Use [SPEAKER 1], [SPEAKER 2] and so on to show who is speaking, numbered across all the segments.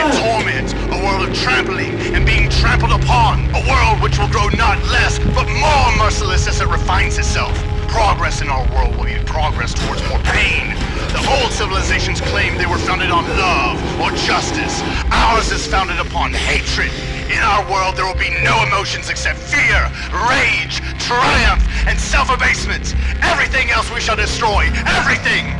[SPEAKER 1] in torment, a world of trampling and being trampled upon, a world which will grow not less, but more merciless as it refines itself. Progress in our world will be progress towards more pain. The old civilizations claimed they were founded on love or justice. Ours is founded upon hatred. In our world, there will be no emotions except fear, rage, triumph, and self-abasement. Everything else we shall destroy. Everything!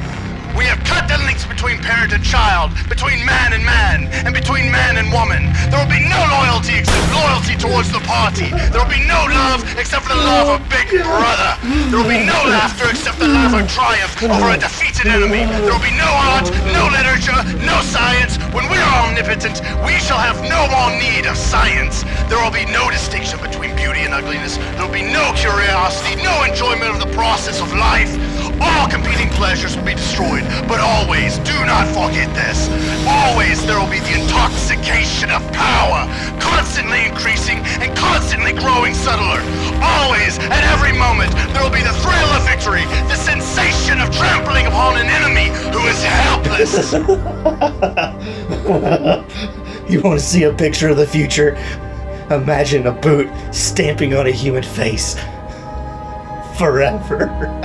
[SPEAKER 1] We have cut the links between parent and child, between man, and between man and woman. There will be no loyalty except loyalty towards the party. There will be no love except for the love of Big Brother. There will be no laughter except the laugh of triumph over a defeated enemy. There will be no art, no literature, no science. When we are omnipotent, we shall have no more need of science. There will be no distinction between beauty and ugliness. There will be no curiosity, no enjoyment of the process of life. All competing pleasures will be destroyed, but always, do not forget this, always there will be the intoxication of power, constantly increasing and constantly growing subtler. Always, at every moment, there will be the thrill of victory, the sensation of trampling upon an enemy who is helpless.
[SPEAKER 2] You want to see a picture of the future? Imagine a boot stamping on a human face. Forever.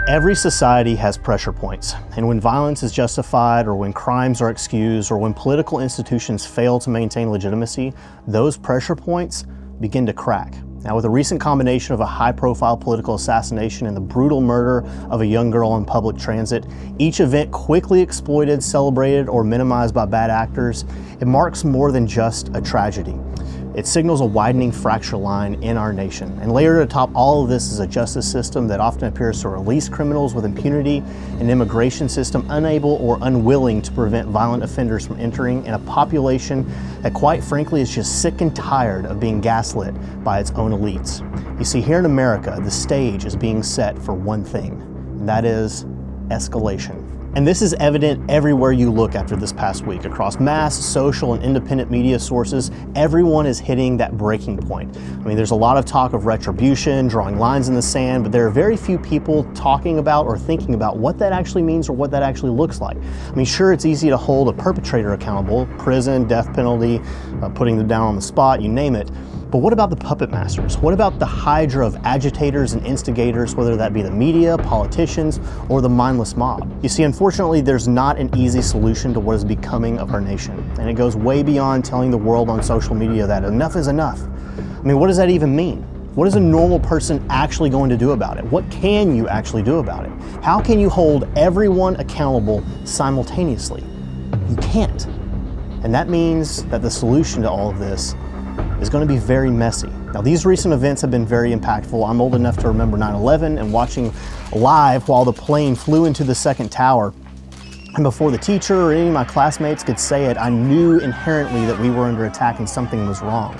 [SPEAKER 3] Every society has pressure points, and when violence is justified, or when crimes are excused, or when political institutions fail to maintain legitimacy, those pressure points begin to crack. Now, with a recent combination of a high-profile political assassination and the brutal murder of a young girl in public transit, each event quickly exploited, celebrated, or minimized by bad actors, it marks more than just a tragedy. It signals a widening fracture line in our nation. And layered atop all of this is a justice system that often appears to release criminals with impunity, an immigration system unable or unwilling to prevent violent offenders from entering, and a population that quite frankly is just sick and tired of being gaslit by its own elites. You see, here in America, the stage is being set for one thing, and that is escalation. And this is evident everywhere you look after this past week. Across mass, social, and independent media sources, everyone is hitting that breaking point. I mean, there's a lot of talk of retribution, drawing lines in the sand, but there are very few people talking about or thinking about what that actually means or what that actually looks like. I mean, sure, it's easy to hold a perpetrator accountable, prison, death penalty, putting them down on the spot, you name it. But what about the puppet masters? What about the hydra of agitators and instigators, whether that be the media, politicians, or the mindless mob? You see, unfortunately, there's not an easy solution to what is becoming of our nation. And it goes way beyond telling the world on social media that enough is enough. I mean, what does that even mean? What is a normal person actually going to do about it? What can you actually do about it? How can you hold everyone accountable simultaneously? You can't. And that means that the solution to all of this is going to be very messy. Now, these recent events have been very impactful. I'm old enough to remember 9/11 and watching live while the plane flew into the second tower. And before the teacher or any of my classmates could say it, I knew inherently that we were under attack and something was wrong.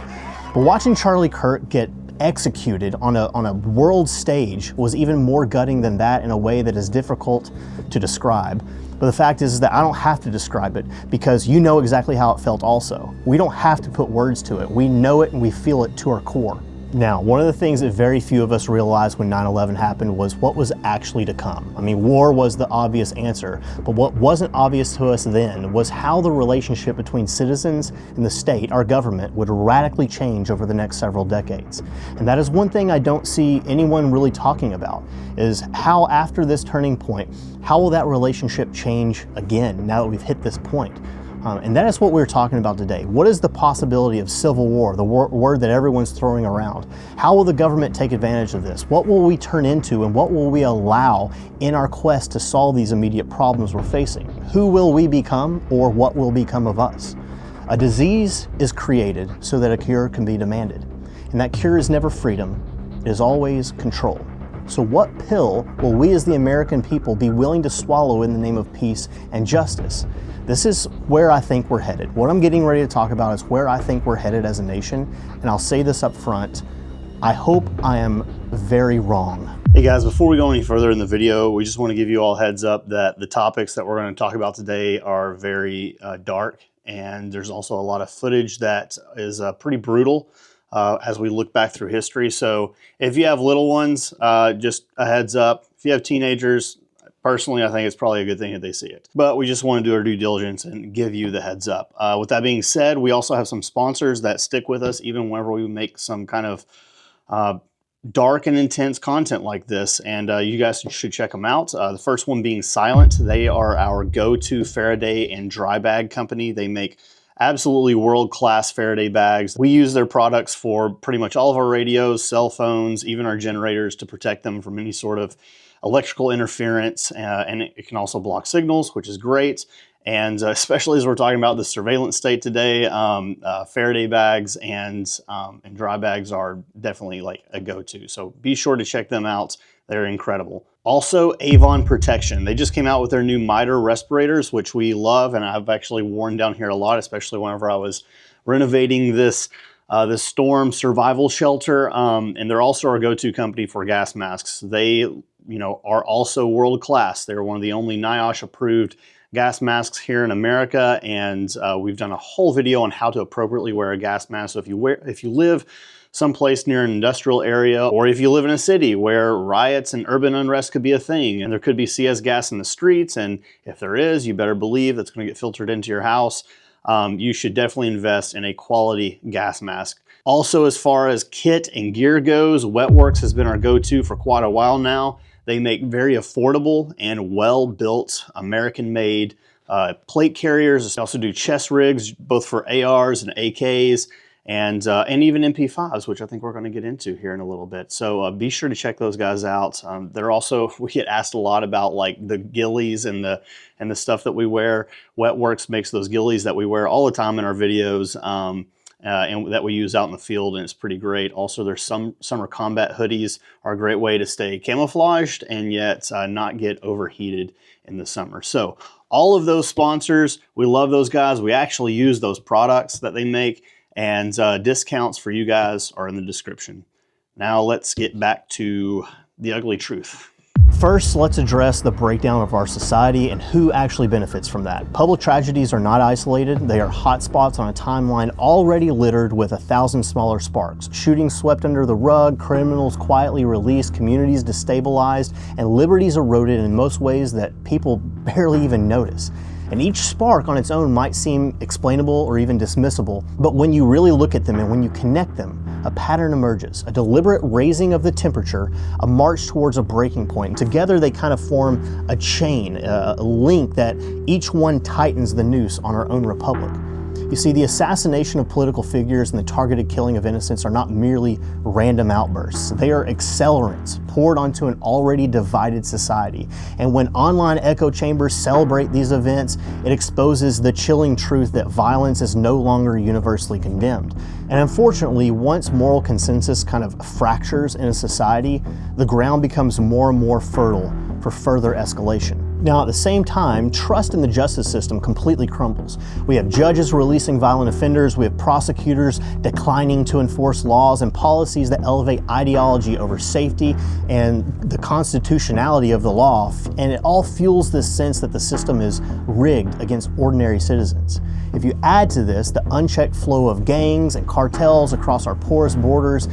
[SPEAKER 3] But watching Charlie Kirk get executed on a world stage was even more gutting than that in a way that is difficult to describe. But the fact is that I don't have to describe it because you know exactly how it felt also. We don't have to put words to it. We know it and we feel it to our core. Now, one of the things that very few of us realized when 9/11 happened was what was actually to come. I mean, war was the obvious answer, but what wasn't obvious to us then was how the relationship between citizens and the state, our government, would radically change over the next several decades. And that is one thing I don't see anyone really talking about, is how after this turning point, how will that relationship change again now that we've hit this point? And that is what we're talking about today. What is the possibility of civil war, the word that everyone's throwing around? How will the government take advantage of this? What will we turn into and what will we allow in our quest to solve these immediate problems we're facing? Who will we become, or what will become of us? A disease is created so that a cure can be demanded. And that cure is never freedom, it is always control. So what pill will we as the American people be willing to swallow in the name of peace and justice? This is where I think we're headed. What I'm getting ready to talk about is where I think we're headed as a nation, and I'll say this up front, I hope I am very wrong. Hey guys, before we go any further in the video, we just want to give you all a heads up that the topics that we're going to talk about today are very dark, and there's also a lot of footage that is pretty brutal as we look back through history. So if you have little ones, just a heads up. If you have teenagers, personally, I think it's probably a good thing that they see it. But we just want to do our due diligence and give you the heads up. With that being said, we also have some sponsors that stick with us even whenever we make some kind of dark and intense content like this, and you guys should check them out. The first one being Silent. They are our go-to Faraday and dry bag company. They make absolutely world-class Faraday bags. We use their products for pretty much all of our radios, cell phones, even our generators to protect them from any sort of electrical interference, and it can also block signals, which is great. And especially as we're talking about the surveillance state today, Faraday bags and dry bags are definitely like a go-to. So be sure to check them out. They're incredible. Also, Avon Protection. They just came out with their new miter respirators, which we love, and I've actually worn down here a lot, especially whenever I was renovating this storm survival shelter. And they're also our go-to company for gas masks. They, are also world-class. They're one of the only NIOSH approved gas masks here in America, and we've done a whole video on how to appropriately wear a gas mask. So if you live someplace near an industrial area, or if you live in a city where riots and urban unrest could be a thing, and there could be CS gas in the streets, and if there is, you better believe that's going to get filtered into your house, you should definitely invest in a quality gas mask. Also, as far as kit and gear goes, Wetworks has been our go-to for quite a while now. They make very affordable and well-built, American-made plate carriers. They also do chest rigs, both for ARs and AKs, and even MP5s, which I think we're going to get into here in a little bit. So be sure to check those guys out. They're also, we get asked a lot about like the ghillies and the stuff that we wear. Wetworks makes those ghillies that we wear all the time in our videos. And that we use out in the field, and it's pretty great. Also, their summer combat hoodies are a great way to stay camouflaged and yet not get overheated in the summer. So all of those sponsors, we love those guys. We actually use those products that they make, and discounts for you guys are in the description. Now let's get back to the ugly truth. First, let's address the breakdown of our society and who actually benefits from that. Public tragedies are not isolated. They are hotspots on a timeline already littered with 1,000 smaller sparks. Shootings swept under the rug, criminals quietly released, communities destabilized, and liberties eroded in most ways that people barely even notice. And each spark on its own might seem explainable or even dismissible, but when you really look at them and when you connect them, a pattern emerges, a deliberate raising of the temperature, a march towards a breaking point. And together they kind of form a chain, a link that each one tightens the noose on our own republic. You see, the assassination of political figures and the targeted killing of innocents are not merely random outbursts. They are accelerants poured onto an already divided society. And when online echo chambers celebrate these events, it exposes the chilling truth that violence is no longer universally condemned. And unfortunately, once moral consensus kind of fractures in a society, the ground becomes more and more fertile for further escalation. Now, at the same time, trust in the justice system completely crumbles. We have judges releasing violent offenders, we have prosecutors declining to enforce laws and policies that elevate ideology over safety and the constitutionality of the law, and it all fuels this sense that the system is rigged against ordinary citizens. If you add to this the unchecked flow of gangs and cartels across our porous borders,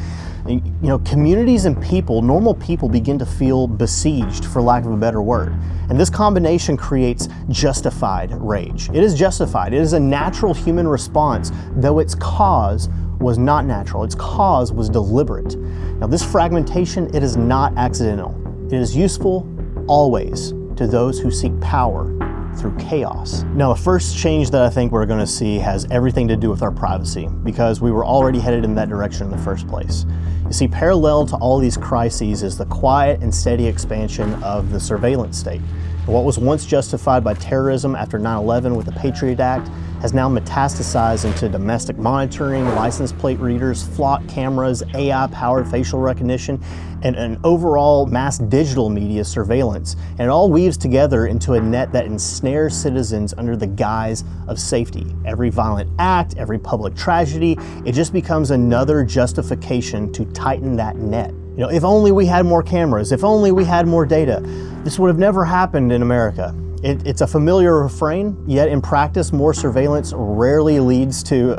[SPEAKER 3] communities and people, normal people, begin to feel besieged, for lack of a better word. And this combination creates justified rage. It is justified. It is a natural human response, though its cause was not natural. Its cause was deliberate. Now, this fragmentation, it is not accidental. It is useful always to those who seek power through chaos. Now, the first change that I think we're going to see has everything to do with our privacy, because we were already headed in that direction in the first place. You see, parallel to all these crises is the quiet and steady expansion of the surveillance state. What was once justified by terrorism after 9/11 with the Patriot Act has now metastasized into domestic monitoring, license plate readers, flock cameras, AI-powered facial recognition, and an overall mass digital media surveillance. And it all weaves together into a net that ensnares citizens under the guise of safety. Every violent act, every public tragedy, it just becomes another justification to tighten that net. If only we had more cameras, if only we had more data. This would have never happened in America. It's a familiar refrain, yet in practice, more surveillance rarely leads to,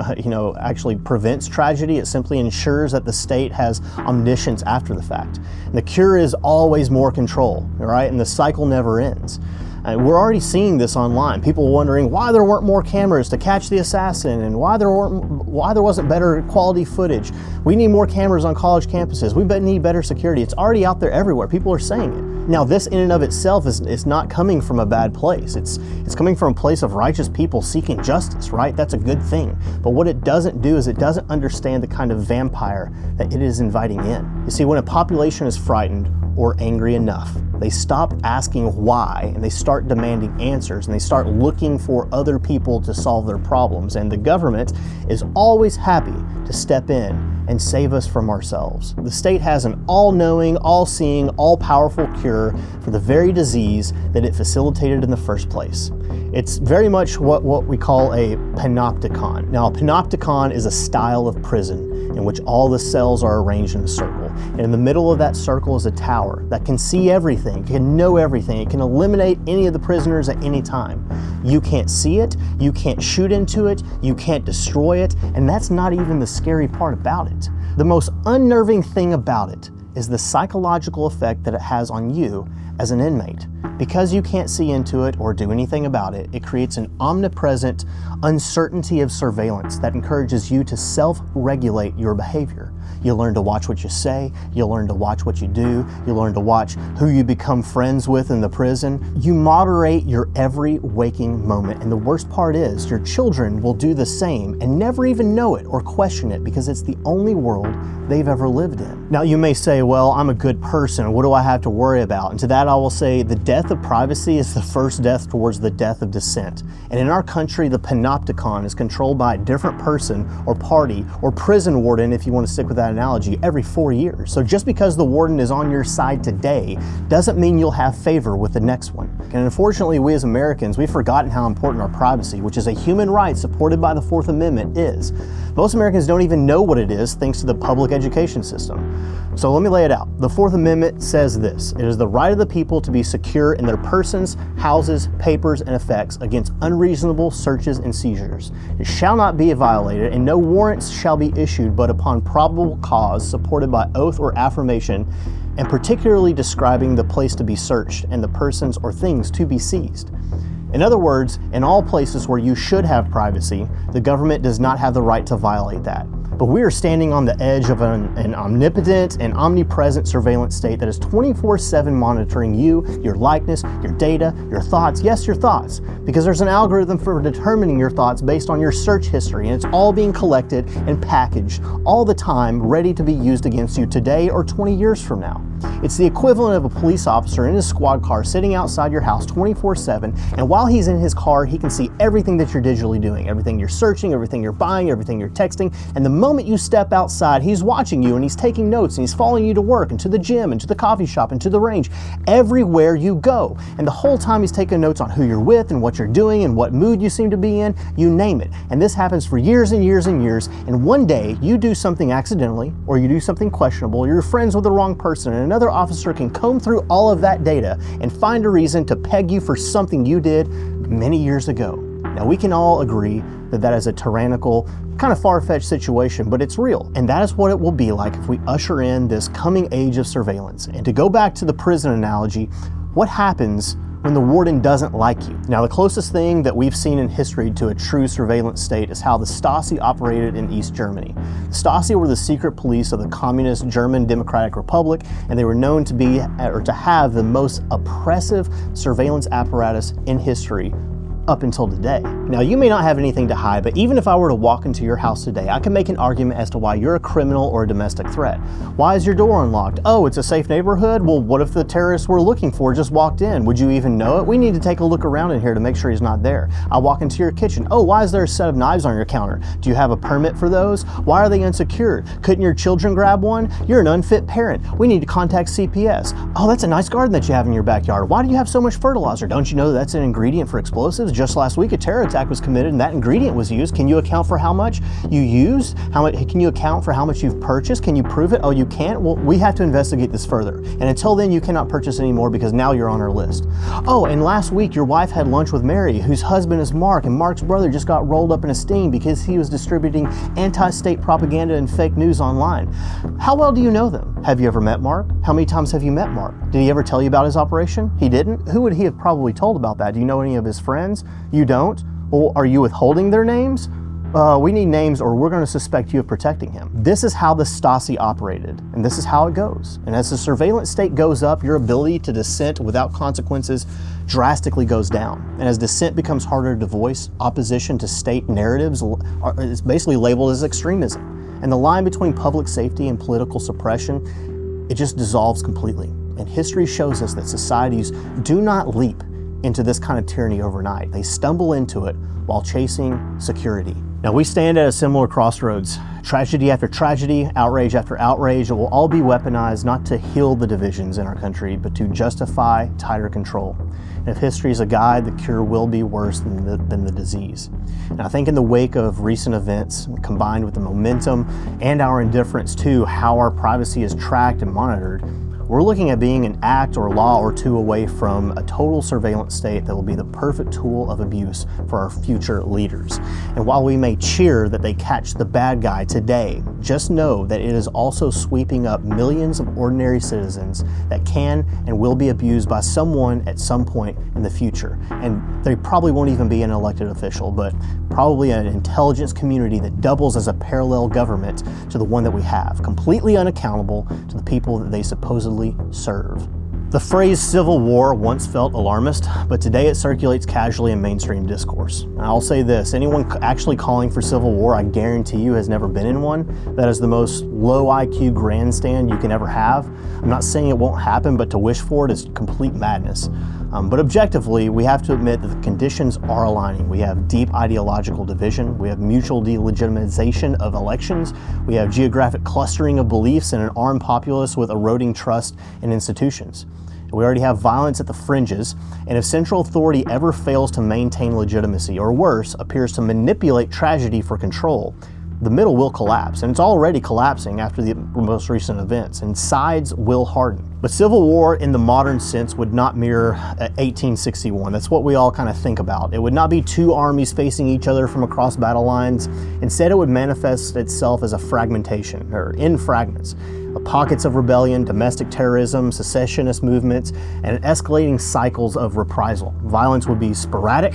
[SPEAKER 3] actually prevents tragedy. It simply ensures that the state has omniscience after the fact. And the cure is always more control, right? And the cycle never ends. We're already seeing this online. People wondering why there weren't more cameras to catch the assassin and why there wasn't better quality footage. We need more cameras on college campuses. We need better security. It's already out there everywhere. People are saying it. Now, this in and of itself is not coming from a bad place. It's coming from a place of righteous people seeking justice, right? That's a good thing. But what it doesn't do is it doesn't understand the kind of vampire that it is inviting in. You see, when a population is frightened or angry enough, they stop asking why and they start demanding answers and they start looking for other people to solve their problems. And the government is always happy to step in and save us from ourselves. The state has an all-knowing, all-seeing, all-powerful cure for the very disease that it facilitated in the first place. It's very much what we call a panopticon. Now, a panopticon is a style of prison in which all the cells are arranged in a circle. And in the middle of that circle is a tower that can see everything, can know everything. It can eliminate any of the prisoners at any time. You can't see it, you can't shoot into it, you can't destroy it, and that's not even the scary part about it. The most unnerving thing about it is the psychological effect that it has on you as an inmate. Because you can't see into it or do anything about it, it creates an omnipresent uncertainty of surveillance that encourages you to self-regulate your behavior. You learn to watch what you say, you learn to watch what you do, you learn to watch who you become friends with in the prison. You moderate your every waking moment, and the worst part is your children will do the same and never even know it or question it because it's the only world they've ever lived in. Now you may say, well, I'm a good person, what do I have to worry about? And to that I will say the death of privacy is the first death towards the death of dissent. And in our country, the panopticon is controlled by a different person or party or prison warden, if you want to stick with that analogy, every 4 years. So just because the warden is on your side today doesn't mean you'll have favor with the next one. And unfortunately, we as Americans, we've forgotten how important our privacy, which is a human right supported by the Fourth Amendment, is. Most Americans don't even know what it is thanks to the public education system. So let me lay it out. The Fourth Amendment says this: it is the right of the people to be secure in their persons, houses, papers, and effects against unreasonable searches and seizures. It shall not be violated, and no warrants shall be issued but upon probable cause supported by oath or affirmation, and particularly describing the place to be searched and the persons or things to be seized. In other words, in all places where you should have privacy, the government does not have the right to violate that. But we are standing on the edge of an omnipotent and omnipresent surveillance state that is 24/7 monitoring you, your likeness, your data, your thoughts. Yes, your thoughts, because there's an algorithm for determining your thoughts based on your search history, and it's all being collected and packaged all the time, ready to be used against you today or 20 years from now. It's the equivalent of a police officer in his squad car sitting outside your house 24/7, and while he's in his car, he can see everything that you're digitally doing, everything you're searching, everything you're buying, everything you're texting, and the moment you step outside, he's watching you and he's taking notes and he's following you to work and to the gym and to the coffee shop and to the range, everywhere you go. And the whole time he's taking notes on who you're with and what you're doing and what mood you seem to be in, you name it. And this happens for years and years and years, and one day you do something accidentally or you do something questionable, you're friends with the wrong person, and another officer can comb through all of that data and find a reason to peg you for something you did many years ago. Now, we can all agree that that is a tyrannical, kind of far-fetched situation, but it's real. And that is what it will be like if we usher in this coming age of surveillance. And to go back to the prison analogy, what happens when the warden doesn't like you? Now, the closest thing that we've seen in history to a true surveillance state is how the Stasi operated in East Germany. The Stasi were the secret police of the communist German Democratic Republic, and they were known to be, or to have, the most oppressive surveillance apparatus in history up until today. Now, you may not have anything to hide, but even if I were to walk into your house today, I can make an argument as to why you're a criminal or a domestic threat. Why is your door unlocked? Oh, it's a safe neighborhood? Well, what if the terrorists we're looking for just walked in? Would you even know it? We need to take a look around in here to make sure he's not there. I walk into your kitchen. Oh, why is there a set of knives on your counter? Do you have a permit for those? Why are they unsecured? Couldn't your children grab one? You're an unfit parent. We need to contact CPS. Oh, that's a nice garden that you have in your backyard. Why do you have so much fertilizer? Don't you know that's an ingredient for explosives? just last week a terror attack was committed and that ingredient was used. Can you account for how much you used? Can you account for how much you've purchased? Can you prove it? Oh, you can't? Well, we have to investigate this further. And until then, you cannot purchase anymore because now you're on our list. Oh, and last week your wife had lunch with Mary, whose husband is Mark, and Mark's brother just got rolled up in a sting because he was distributing anti-state propaganda and fake news online. How well do you know them? Have you ever met Mark? How many times have you met Mark? Did he ever tell you about his operation? He didn't? Who would he have probably told about that? Do you know any of his friends? You don't? Well, are you withholding their names? We need names or we're going to suspect you of protecting him. This is how the Stasi operated, and this is how it goes. And as the surveillance state goes up, your ability to dissent without consequences drastically goes down. And as dissent becomes harder to voice, opposition to state narratives is basically labeled as extremism. And the line between public safety and political suppression, it just dissolves completely. And history shows us that societies do not leap into this kind of tyranny overnight. They stumble into it while chasing security. Now, we stand at a similar crossroads. Tragedy after tragedy, outrage after outrage, it will all be weaponized not to heal the divisions in our country, but to justify tighter control. And if history is a guide, the cure will be worse than the disease. And I think in the wake of recent events, combined with the momentum and our indifference to how our privacy is tracked and monitored, we're looking at being an act or law or two away from a total surveillance state that will be the perfect tool of abuse for our future leaders. And while we may cheer that they catch the bad guy today, just know that it is also sweeping up millions of ordinary citizens that can and will be abused by someone at some point in the future. And they probably won't even be an elected official, but probably an intelligence community that doubles as a parallel government to the one that we have, completely unaccountable to the people that they supposedly serve. The phrase civil war once felt alarmist, but today it circulates casually in mainstream discourse. And I'll say this, anyone actually calling for civil war, I guarantee you has never been in one. That is the most low IQ grandstand you can ever have. I'm not saying it won't happen, but to wish for it is complete madness. But objectively, we have to admit that the conditions are aligning. We have deep ideological division, we have mutual delegitimization of elections, we have geographic clustering of beliefs and an armed populace with eroding trust in institutions. We already have violence at the fringes, and if central authority ever fails to maintain legitimacy, or worse, appears to manipulate tragedy for control, the middle will collapse, and it's already collapsing after the most recent events, and sides will harden. But civil war in the modern sense would not mirror 1861. That's what we all kind of think about. It would not be two armies facing each other from across battle lines. Instead, it would manifest itself as a fragmentation, or in fragments. Pockets of rebellion, domestic terrorism, secessionist movements, and escalating cycles of reprisal. Violence would be sporadic,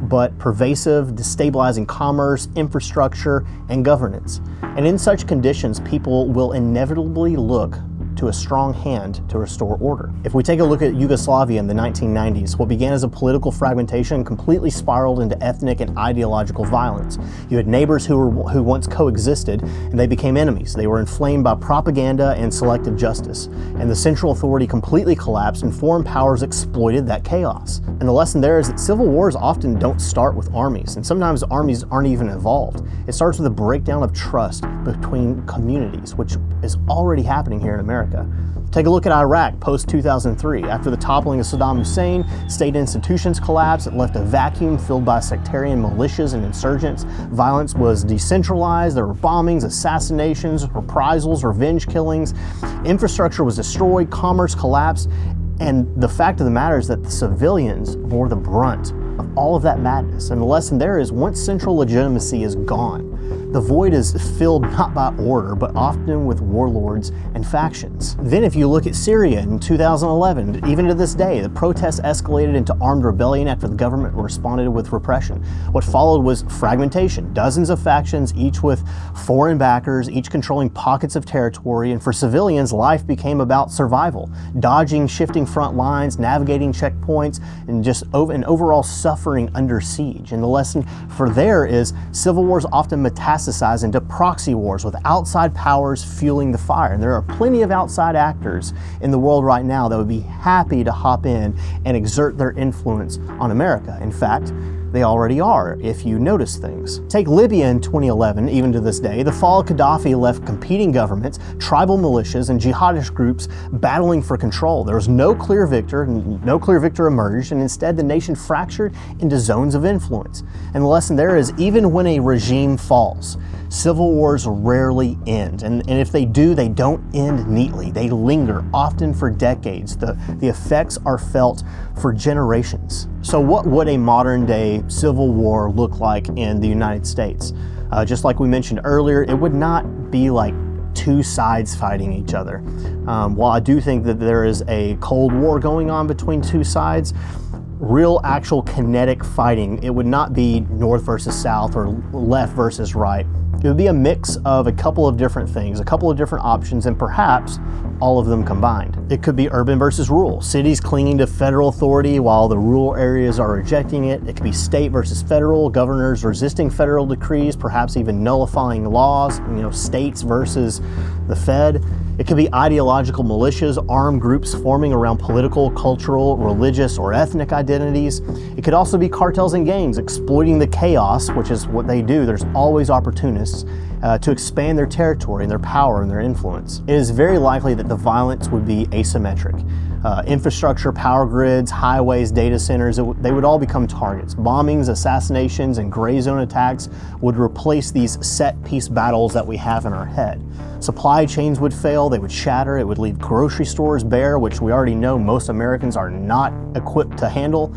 [SPEAKER 3] but pervasive, destabilizing commerce, infrastructure, and governance. And in such conditions, people will inevitably look to a strong hand to restore order. If we take a look at Yugoslavia in the 1990s, what began as a political fragmentation completely spiraled into ethnic and ideological violence. You had neighbors who once coexisted, and they became enemies. They were inflamed by propaganda and selective justice. And the central authority completely collapsed, and foreign powers exploited that chaos. And the lesson there is that civil wars often don't start with armies, and sometimes armies aren't even involved. It starts with a breakdown of trust between communities, which is already happening here in America. Take a look at Iraq post-2003. After the toppling of Saddam Hussein, state institutions collapsed. It left a vacuum filled by sectarian militias and insurgents. Violence was decentralized. There were bombings, assassinations, reprisals, revenge killings. Infrastructure was destroyed. Commerce collapsed. And the fact of the matter is that the civilians bore the brunt of all of that madness. And the lesson there is once central legitimacy is gone, the void is filled not by order, but often with warlords and factions. Then if you look at Syria in 2011, even to this day, the protests escalated into armed rebellion after the government responded with repression. What followed was fragmentation, dozens of factions, each with foreign backers, each controlling pockets of territory, and for civilians, life became about survival, dodging shifting front lines, navigating checkpoints, and just an overall suffering under siege. And the lesson for there is civil wars often metastasize into proxy wars with outside powers fueling the fire. And there are plenty of outside actors in the world right now that would be happy to hop in and exert their influence on America. In fact, They already are, if you notice things. Take Libya in 2011, even to this day. The fall of Gaddafi left competing governments, tribal militias, and jihadist groups battling for control. There was no clear victor emerged, and instead the nation fractured into zones of influence. And the lesson there is, even when a regime falls, civil wars rarely end. And if they do, they don't end neatly. They linger, often for decades. The effects are felt for generations. So what would a modern day civil war look like in the United States? Just like we mentioned earlier, it would not be like two sides fighting each other. While I do think that there is a Cold War going on between two sides, real actual kinetic fighting, it would not be North versus South or left versus right. It would be a mix of a couple of different things, a couple of different options, and perhaps all of them combined. It could be urban versus rural, cities clinging to federal authority while the rural areas are rejecting it. It could be state versus federal, governors resisting federal decrees, perhaps even nullifying laws, states versus the Fed. It could be ideological militias, armed groups forming around political, cultural, religious, or ethnic identities. It could also be cartels and gangs exploiting the chaos, which is what they do. There's always opportunists to expand their territory and their power and their influence. It is very likely that the violence would be asymmetric. Infrastructure, power grids, highways, data centers, they would all become targets. Bombings, assassinations, and gray zone attacks would replace these set-piece battles that we have in our head. Supply chains would fail, they would shatter, it would leave grocery stores bare, which we already know most Americans are not equipped to handle.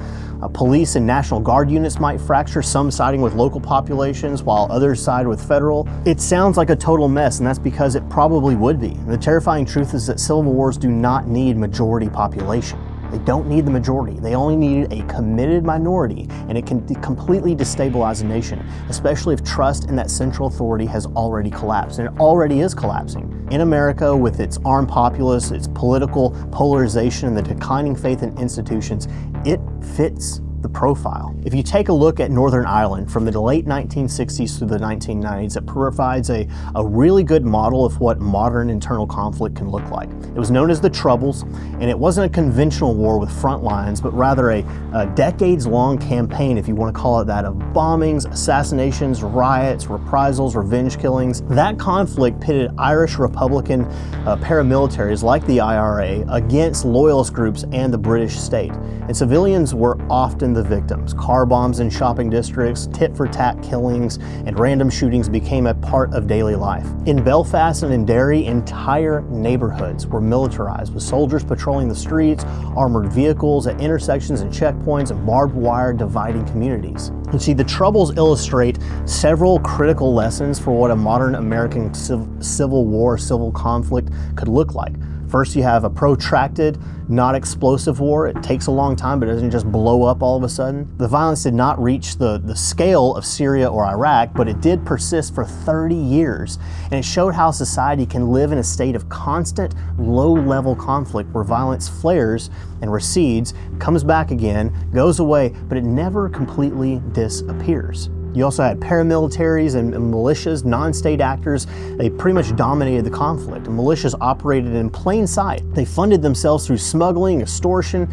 [SPEAKER 3] Police and National Guard units might fracture, some siding with local populations while others side with federal. It sounds like a total mess, and that's because it probably would be. The terrifying truth is that civil wars do not need majority population. They don't need the majority. They only need a committed minority, and it can completely destabilize a nation, especially if trust in that central authority has already collapsed, and it already is collapsing. In America, with its armed populace, its political polarization, and the declining faith in institutions, it fits the profile. If you take a look at Northern Ireland from the late 1960s through the 1990s, it provides a really good model of what modern internal conflict can look like. It was known as the Troubles, and it wasn't a conventional war with front lines, but rather a decades-long campaign, if you want to call it that, of bombings, assassinations, riots, reprisals, revenge killings. That conflict pitted Irish Republican paramilitaries like the IRA against loyalist groups and the British state. And civilians were often the victims. Car bombs in shopping districts, tit-for-tat killings, and random shootings became a part of daily life. In Belfast and in Derry, entire neighborhoods were militarized, with soldiers patrolling the streets, armored vehicles at intersections and checkpoints, and barbed wire dividing communities. You see, the Troubles illustrate several critical lessons for what a modern American civil war, civil conflict could look like. First, you have a protracted, not explosive war. It takes a long time, but it doesn't just blow up all of a sudden. The violence did not reach the scale of Syria or Iraq, but it did persist for 30 years. And it showed how society can live in a state of constant, low-level conflict where violence flares and recedes, comes back again, goes away, but it never completely disappears. You also had paramilitaries and militias, non-state actors. They pretty much dominated the conflict. Militias operated in plain sight. They funded themselves through smuggling, extortion,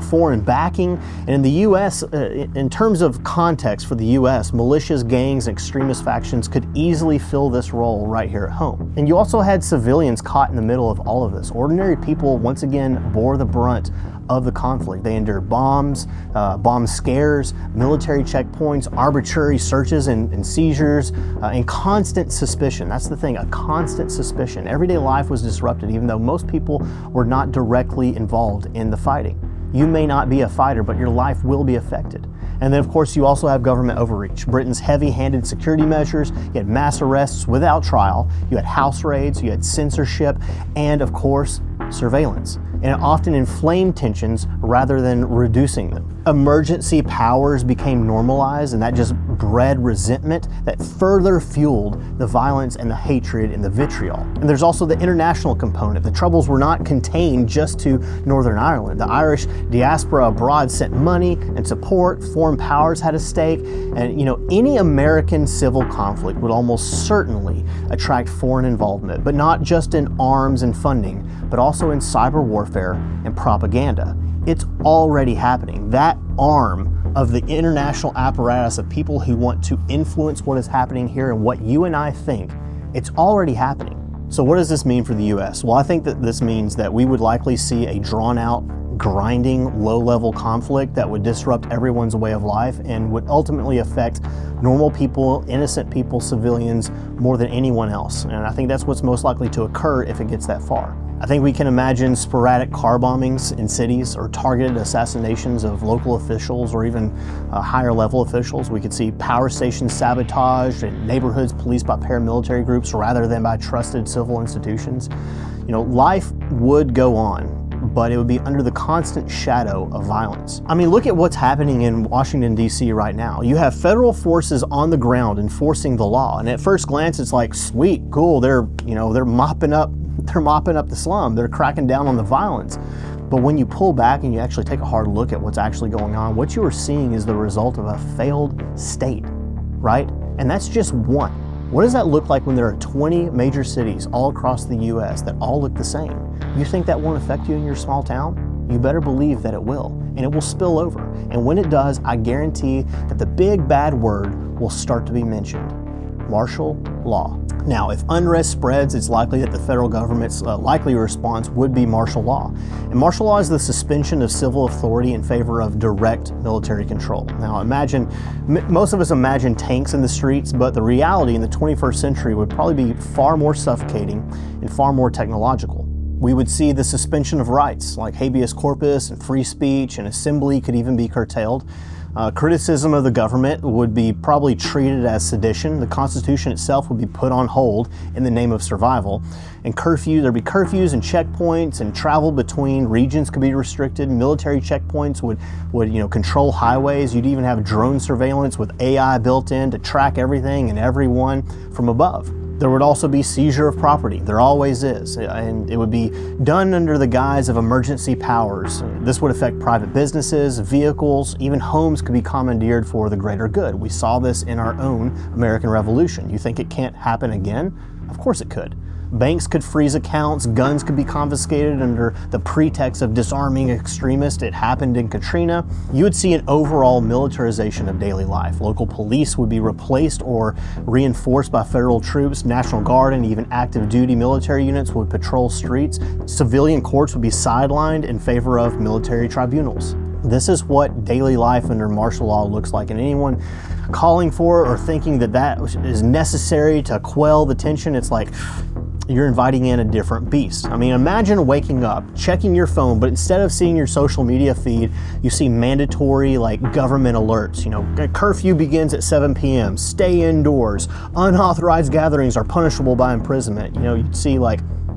[SPEAKER 3] foreign backing. And in the U.S., in terms of context for the U.S., militias, gangs, and extremist factions could easily fill this role right here at home. And you also had civilians caught in the middle of all of this. Ordinary people, once again, bore the brunt of the conflict. They endured bombs, bomb scares, military checkpoints, arbitrary searches and seizures, and constant suspicion. That's the thing, a constant suspicion. Everyday life was disrupted, even though most people were not directly involved in the fighting. You may not be a fighter, but your life will be affected. And then, of course, you also have government overreach. Britain's heavy-handed security measures, you had mass arrests without trial, you had house raids, you had censorship, and, of course, surveillance. And it often inflamed tensions rather than reducing them. Emergency powers became normalized, and that just bred resentment that further fueled the violence and the hatred and the vitriol. And there's also the international component. The Troubles were not contained just to Northern Ireland. The Irish diaspora abroad sent money and support. Foreign powers had a stake. And any American civil conflict would almost certainly attract foreign involvement, but not just in arms and funding, but also in cyber warfare and propaganda. It's already happening. That arm of the international apparatus of people who want to influence what is happening here and what you and I think, it's already happening. So what does this mean for the US? Well, I think that this means that we would likely see a drawn-out, grinding, low-level conflict that would disrupt everyone's way of life and would ultimately affect normal people, innocent people, civilians, more than anyone else. And I think that's what's most likely to occur if it gets that far. I think we can imagine sporadic car bombings in cities or targeted assassinations of local officials or even higher level officials. We could see power stations sabotaged and neighborhoods policed by paramilitary groups rather than by trusted civil institutions. You know, life would go on, but it would be under the constant shadow of violence. I mean, look at what's happening in Washington, D.C. right now. You have federal forces on the ground enforcing the law, and at first glance, it's like, sweet, cool, they're mopping up the slum, they're cracking down on the violence. But when you pull back and you actually take a hard look at what's actually going on, what you are seeing is the result of a failed state, right? And that's just one. What does that look like when there are 20 major cities all across the US that all look the same? You think that won't affect you in your small town? You better believe that it will, and it will spill over. And when it does, I guarantee that the big bad word will start to be mentioned: martial law. Now, if unrest spreads, it's likely that the federal government's likely response would be martial law. And martial law is the suspension of civil authority in favor of direct military control. Now, most of us imagine tanks in the streets, but the reality in the 21st century would probably be far more suffocating and far more technological. We would see the suspension of rights like habeas corpus and free speech, and assembly could even be curtailed. Criticism of the government would be probably treated as sedition. The Constitution itself would be put on hold in the name of survival. And there'd be curfews and checkpoints, and travel between regions could be restricted. Military checkpoints would control highways. You'd even have drone surveillance with AI built in to track everything and everyone from above. There would also be seizure of property. There always is, and it would be done under the guise of emergency powers. This would affect private businesses, vehicles, even homes could be commandeered for the greater good. We saw this in our own American Revolution. You think it can't happen again? Of course it could. Banks could freeze accounts, guns could be confiscated under the pretext of disarming extremists. It happened in Katrina. You would see an overall militarization of daily life. Local police would be replaced or reinforced by federal troops. National Guard and even active duty military units would patrol streets. Civilian courts would be sidelined in favor of military tribunals. This is what daily life under martial law looks like, and anyone calling for or thinking that is necessary to quell the tension, it's like you're inviting in a different beast. I mean, imagine waking up, checking your phone, but instead of seeing your social media feed, you see mandatory government alerts. Curfew begins at 7 p.m., stay indoors, unauthorized gatherings are punishable by imprisonment. You'd see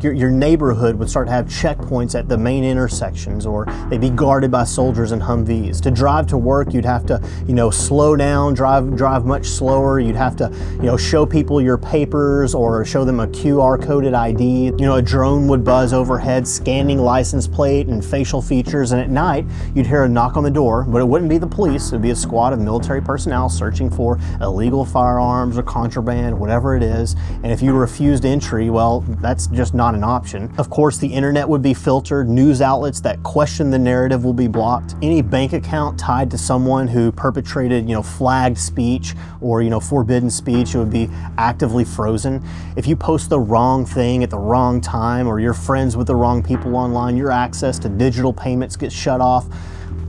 [SPEAKER 3] your neighborhood would start to have checkpoints at the main intersections, or they'd be guarded by soldiers in Humvees. To drive to work, you'd have to, slow down, drive much slower. You'd have to, show people your papers or show them a QR coded ID. A drone would buzz overhead, scanning license plate and facial features. And at night, you'd hear a knock on the door, but it wouldn't be the police. It'd be a squad of military personnel searching for illegal firearms or contraband, whatever it is. And if you refused entry, well, that's just not an option. Of course, the internet would be filtered. News outlets that question the narrative will be blocked. Any bank account tied to someone who perpetrated, flagged speech or, forbidden speech, it would be actively frozen. If you post the wrong thing at the wrong time, or you're friends with the wrong people online, your access to digital payments gets shut off.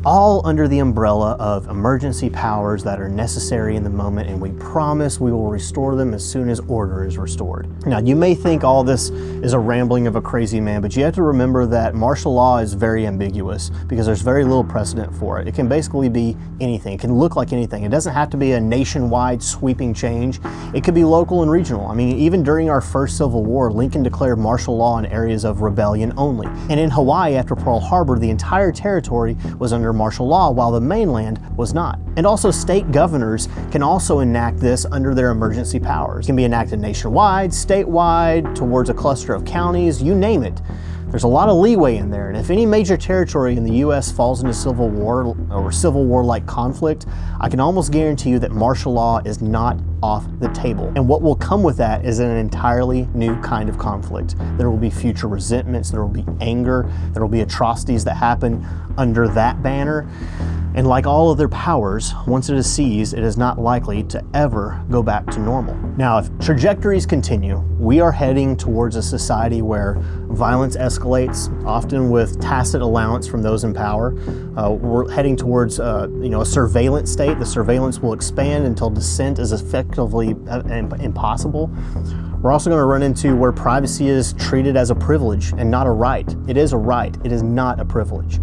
[SPEAKER 3] All under the umbrella of emergency powers that are necessary in the moment, and we promise we will restore them as soon as order is restored. Now, you may think all this is a rambling of a crazy man, but you have to remember that martial law is very ambiguous because there's very little precedent for it. It can basically be anything. It can look like anything. It doesn't have to be a nationwide sweeping change. It could be local and regional. I mean, even during our first Civil War, Lincoln declared martial law in areas of rebellion only. And in Hawaii, after Pearl Harbor, the entire territory was under martial law while the mainland was not. And also, state governors can also enact this under their emergency powers. It can be enacted nationwide, statewide, towards a cluster of counties, you name it. There's a lot of leeway in there, and if any major territory in the U.S. falls into civil war or civil war-like conflict, I can almost guarantee you that martial law is not off the table. And what will come with that is an entirely new kind of conflict. There will be future resentments, there will be anger, there will be atrocities that happen under that banner. And like all other powers, once it is seized, it is not likely to ever go back to normal. Now, if trajectories continue, we are heading towards a society where violence escalates, often with tacit allowance from those in power. We're heading towards a surveillance state. The surveillance will expand until dissent is effectively impossible. We're also going to run into where privacy is treated as a privilege and not a right. It is a right. It is not a privilege.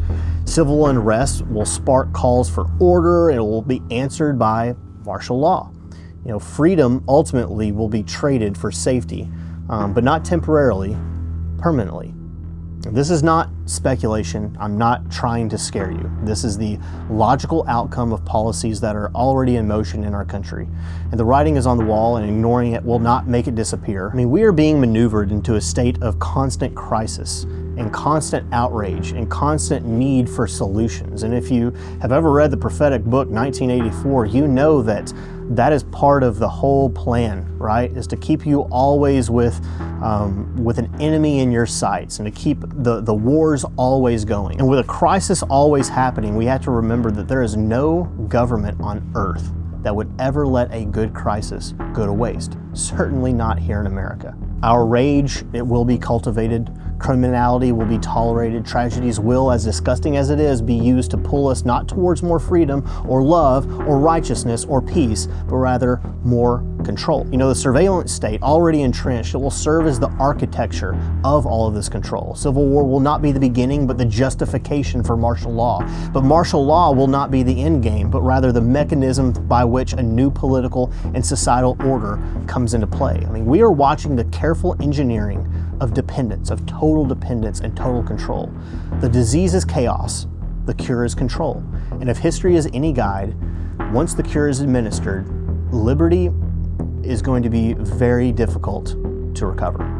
[SPEAKER 3] Civil unrest will spark calls for order, and it will be answered by martial law. Freedom ultimately will be traded for safety, but not temporarily, permanently. This is not speculation. I'm not trying to scare you. This is the logical outcome of policies that are already in motion in our country. And the writing is on the wall, and ignoring it will not make it disappear. We are being maneuvered into a state of constant crisis and constant outrage and constant need for solutions. And if you have ever read the prophetic book 1984, you know that that is part of the whole plan, right? Is to keep you always with an enemy in your sights, and to keep the wars always going. And with a crisis always happening, we have to remember that there is no government on earth that would ever let a good crisis go to waste. Certainly not here in America. Our rage, it will be cultivated. Criminality will be tolerated. Tragedies will, as disgusting as it is, be used to pull us not towards more freedom or love or righteousness or peace, but rather more control. The surveillance state, already entrenched, it will serve as the architecture of all of this control. Civil war will not be the beginning, but the justification for martial law. But martial law will not be the end game, but rather the mechanism by which a new political and societal order comes into play. We are watching the careful engineering of dependence, of total dependence and total control. The disease is chaos, the cure is control. And if history is any guide, once the cure is administered, liberty is going to be very difficult to recover.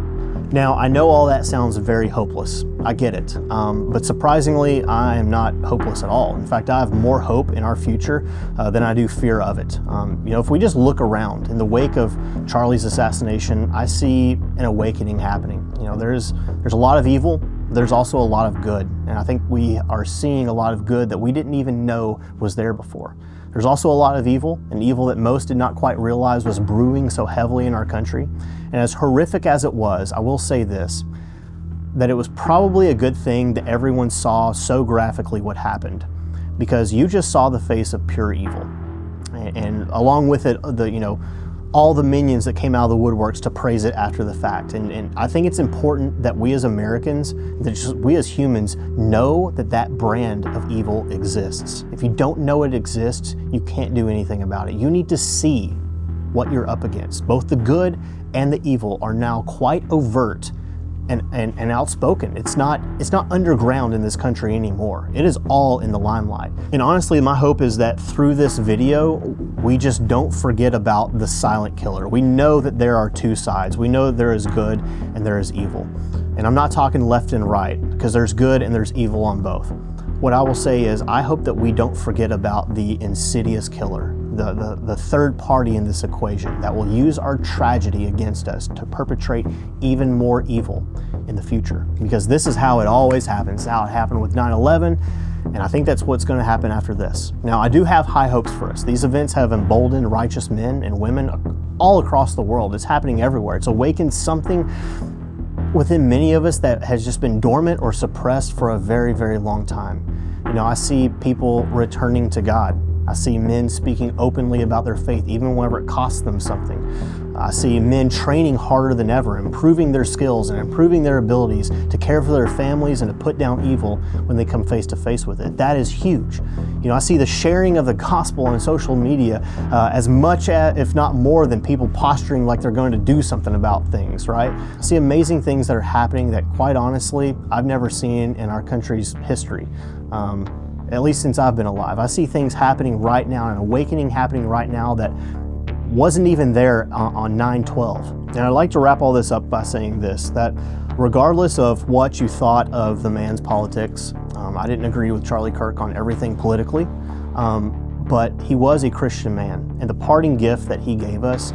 [SPEAKER 3] Now, I know all that sounds very hopeless. I get it. But surprisingly, I am not hopeless at all. In fact, I have more hope in our future than I do fear of it. If we just look around, in the wake of Charlie's assassination, I see an awakening happening. There's a lot of evil. There's also a lot of good. And I think we are seeing a lot of good that we didn't even know was there before. There's also a lot of evil, an evil that most did not quite realize was brewing so heavily in our country. And as horrific as it was, I will say this, that it was probably a good thing that everyone saw so graphically what happened, because you just saw the face of pure evil. And along with it, all the minions that came out of the woodworks to praise it after the fact. And I think it's important that we as Americans, we as humans, know that that brand of evil exists. If you don't know it exists, you can't do anything about it. You need to see what you're up against. Both the good and the evil are now quite overt and outspoken. It's not underground in this country anymore. It is all in the limelight. And honestly, my hope is that through this video, we just don't forget about the silent killer. We know that there are two sides. We know that there is good and there is evil. And I'm not talking left and right, because there's good and there's evil on both. What I will say is, I hope that we don't forget about the insidious killer, the third party in this equation that will use our tragedy against us to perpetrate even more evil in the future. Because this is how it always happens. It's how it happened with 9/11, and I think that's what's going to happen after this. Now, I do have high hopes for us. These events have emboldened righteous men and women all across the world. It's happening everywhere. It's awakened something within many of us that has just been dormant or suppressed for a very, very long time. I see people returning to God. I see men speaking openly about their faith, even whenever it costs them something. I see men training harder than ever, improving their skills and improving their abilities to care for their families and to put down evil when they come face to face with it. That is huge. I see the sharing of the gospel on social media as much, if not more, than people posturing like they're going to do something about things, right? I see amazing things that are happening that, quite honestly, I've never seen in our country's history. At least since I've been alive. I see things happening right now, an awakening happening right now that wasn't even there on 9/12. And I'd like to wrap all this up by saying this, that regardless of what you thought of the man's politics, I didn't agree with Charlie Kirk on everything politically, but he was a Christian man. And the parting gift that he gave us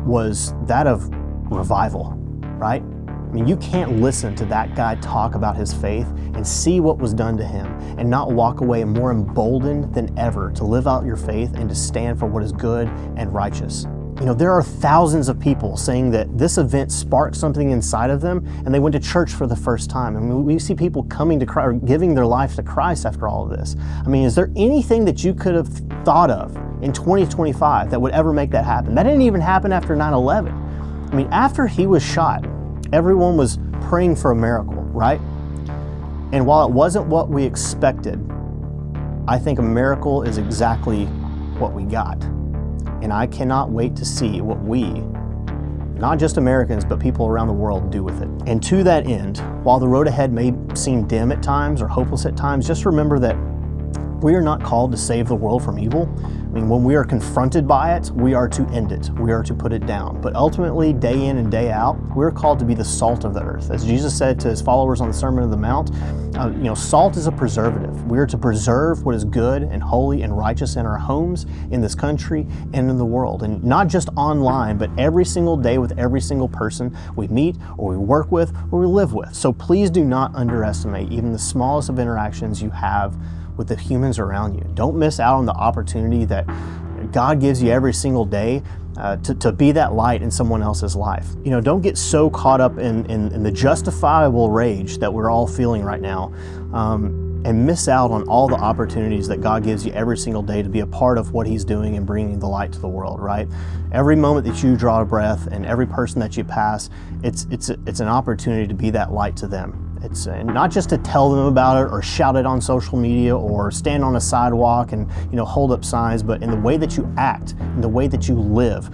[SPEAKER 3] was that of revival, right? I mean, you can't listen to that guy talk about his faith and see what was done to him and not walk away more emboldened than ever to live out your faith and to stand for what is good and righteous. You know, there are thousands of people saying that this event sparked something inside of them and they went to church for the first time. I mean, we see people coming to Christ, or giving their life to Christ after all of this. I mean, is there anything that you could have thought of in 2025 that would ever make that happen? That didn't even happen after 9/11. I mean, after he was shot, everyone was praying for a miracle, right? And while it wasn't what we expected, I think a miracle is exactly what we got. And I cannot wait to see what we, not just Americans, but people around the world, do with it. And to that end, while the road ahead may seem dim at times or hopeless at times, just remember that we are not called to save the world from evil. I mean, when we are confronted by it, we are to end it. We are to put it down. But ultimately, day in and day out, we're called to be the salt of the earth. As Jesus said to his followers on the Sermon on the Mount, salt is a preservative. We are to preserve what is good and holy and righteous in our homes, in this country, and in the world. And not just online, but every single day with every single person we meet or we work with or we live with. So please do not underestimate even the smallest of interactions you have with the humans around you. Don't miss out on the opportunity that God gives you every single day to be that light in someone else's life. You know, don't get so caught up in the justifiable rage that we're all feeling right now and miss out on all the opportunities that God gives you every single day to be a part of what He's doing and bringing the light to the world, right? Every moment that you draw a breath and every person that you pass, it's an opportunity to be that light to them. It's not just to tell them about it or shout it on social media or stand on a sidewalk and hold up signs, but in the way that you act, in the way that you live,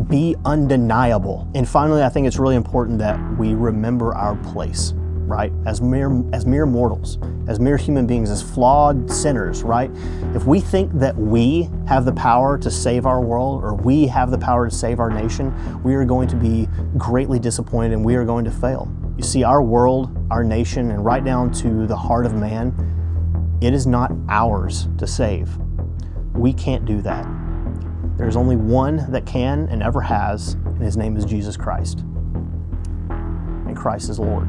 [SPEAKER 3] be undeniable. And finally, I think it's really important that we remember our place, right? As mere mortals, as mere human beings, as flawed sinners, right? If we think that we have the power to save our world or we have the power to save our nation, we are going to be greatly disappointed and we are going to fail. You see, our world, our nation, and right down to the heart of man, it is not ours to save. We can't do that. There's only one that can and ever has, and His name is Jesus Christ. And Christ is Lord.